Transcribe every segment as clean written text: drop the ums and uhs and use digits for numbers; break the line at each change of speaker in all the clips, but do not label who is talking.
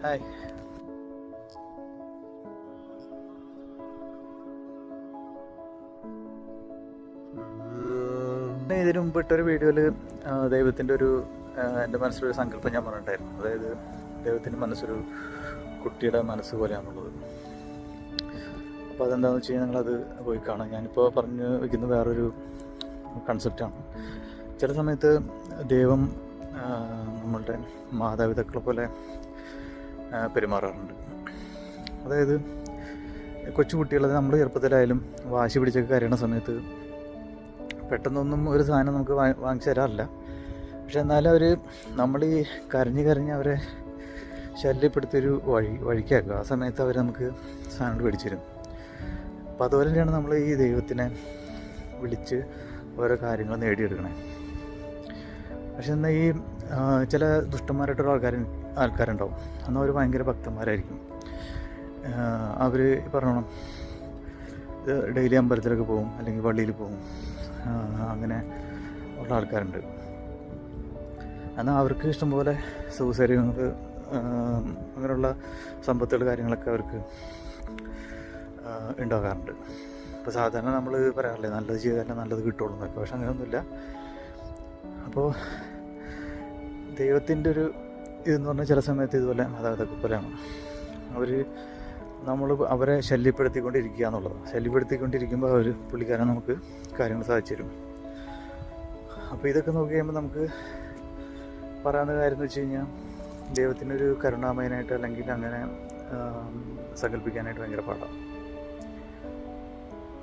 Hi. ഇതിനു മുമ്പ് ഇട്ടൊരു വീഡിയോയിൽ ദൈവത്തിൻ്റെ ഒരു എൻ്റെ മനസ്സിലൊരു സങ്കല്പം ഞാൻ പറഞ്ഞിട്ടുണ്ടായിരുന്നു. അതായത് ദൈവത്തിൻ്റെ മനസ്സൊരു കുട്ടിയുടെ മനസ്സ് പോലെയാണുള്ളത്. അപ്പോൾ അതെന്താണെന്ന് വെച്ച് കഴിഞ്ഞാൽ നിങ്ങളത് പോയി കാണാം. ഞാനിപ്പോൾ പറഞ്ഞു വയ്ക്കുന്ന വേറൊരു കൺസെപ്റ്റാണ്. ചില സമയത്ത് ദൈവം നമ്മളുടെ മാതാപിതാക്കളെ പോലെ പെരുമാറാറുണ്ട്. അതായത് കൊച്ചു കുട്ടികളെ നമ്മൾ ചെറുപ്പത്തിലായാലും വാശി പിടിച്ചൊക്കെ കരയണ സമയത്ത് പെട്ടെന്നൊന്നും ഒരു സാധനം നമുക്ക് വാങ്ങിച്ചു തരാറില്ല. പക്ഷെ എന്നാലും അവർ നമ്മൾ ഈ കരഞ്ഞ് അവരെ ശല്യപ്പെടുത്തിയൊരു വഴിക്കാക്കുക. ആ സമയത്ത് അവർ നമുക്ക് സാധനങ്ങൾ മേടിച്ചു തരും. അപ്പോൾ അതുപോലെ തന്നെയാണ് നമ്മൾ ഈ ദൈവത്തിനെ വിളിച്ച് ഓരോ കാര്യങ്ങൾ നേടിയെടുക്കണേ. പക്ഷെ എന്നാൽ ഈ ചില ദുഷ്ടന്മാരായിട്ടുള്ള ആൾക്കാരുണ്ടാവും. എന്നാൽ അവർ ഭയങ്കര ഭക്തന്മാരായിരിക്കും. അവർ പറഞ്ഞോണം ഇത് ഡെയിലി അമ്പലത്തിലൊക്കെ പോകും, അല്ലെങ്കിൽ പള്ളിയിൽ പോകും, അങ്ങനെ ഉള്ള ആൾക്കാരുണ്ട്. എന്നാൽ അവർക്ക് ഇഷ്ടംപോലെ സൗകര്യങ്ങൾ, അങ്ങനെയുള്ള സമ്പത്തുകൾ കാര്യങ്ങളൊക്കെ അവർക്ക് ഉണ്ടാകാറുണ്ട്. ഇപ്പോൾ സാധാരണ നമ്മൾ പറയാറില്ലേ നല്ലത് ചെയ്താലേ നല്ലത് കിട്ടുള്ളൂ എന്നൊക്കെ. പക്ഷെ അങ്ങനെയൊന്നുമില്ല. അപ്പോൾ ദൈവത്തിൻ്റെ ഒരു ഇതെന്ന് പറഞ്ഞാൽ ചില സമയത്ത് ഇതുപോലെ മാതാപിതാക്കൾ പോലെയാണ്. നമ്മൾ അവരെ ശല്യപ്പെടുത്തിക്കൊണ്ടിരിക്കുക എന്നുള്ളത്. ശല്യപ്പെടുത്തിക്കൊണ്ടിരിക്കുമ്പോൾ പുള്ളിക്കാരൻ നമുക്ക് കാര്യങ്ങൾ സാധിച്ചു തരും. അപ്പോൾ ഇതൊക്കെ നോക്കി കഴിയുമ്പോൾ നമുക്ക് പറയാവുന്ന കാര്യം എന്ന് വെച്ച് കഴിഞ്ഞാൽ ദൈവത്തിനൊരു കരുണാമയനായിട്ട് അല്ലെങ്കിൽ അങ്ങനെ സങ്കല്പിക്കാനായിട്ട് ഭയങ്കര പാടാണ്.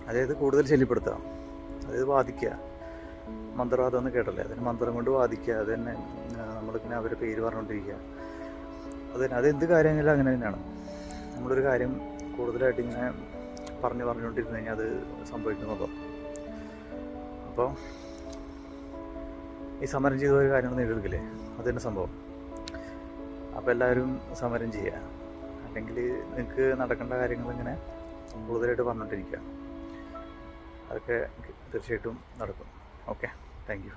അതായത് കൂടുതൽ ശല്യപ്പെടുത്തുക, അതായത് വാദിക്കുക. മന്ത്രവാദം എന്ന് കേട്ടല്ലേ, അതിന് മന്ത്രം കൊണ്ട് വാദിക്കുക. അത് തന്നെ നമ്മളിങ്ങനെ അവരുടെ പേര് പറഞ്ഞുകൊണ്ടിരിക്കുക. അതെന്ത് കാര്യമെങ്കിലും അങ്ങനെ തന്നെയാണ്. നമ്മളൊരു കാര്യം കൂടുതലായിട്ട് ഇങ്ങനെ പറഞ്ഞുകൊണ്ടിരുന്നു കഴിഞ്ഞാൽ അത് സംഭവിക്കുന്നതോ. അപ്പോൾ ഈ സമരം ചെയ്ത ഒരു കാര്യങ്ങൾ നേടിയെടുക്കില്ലേ, അത് തന്നെ സംഭവം. അപ്പോൾ എല്ലാവരും സമരം ചെയ്യുക, അല്ലെങ്കിൽ നിങ്ങൾക്ക് നടക്കേണ്ട കാര്യങ്ങളിങ്ങനെ കൂടുതലായിട്ട് പറഞ്ഞുകൊണ്ടിരിക്കുക. അതൊക്കെ തീർച്ചയായിട്ടും നടക്കും. Okay, thank you.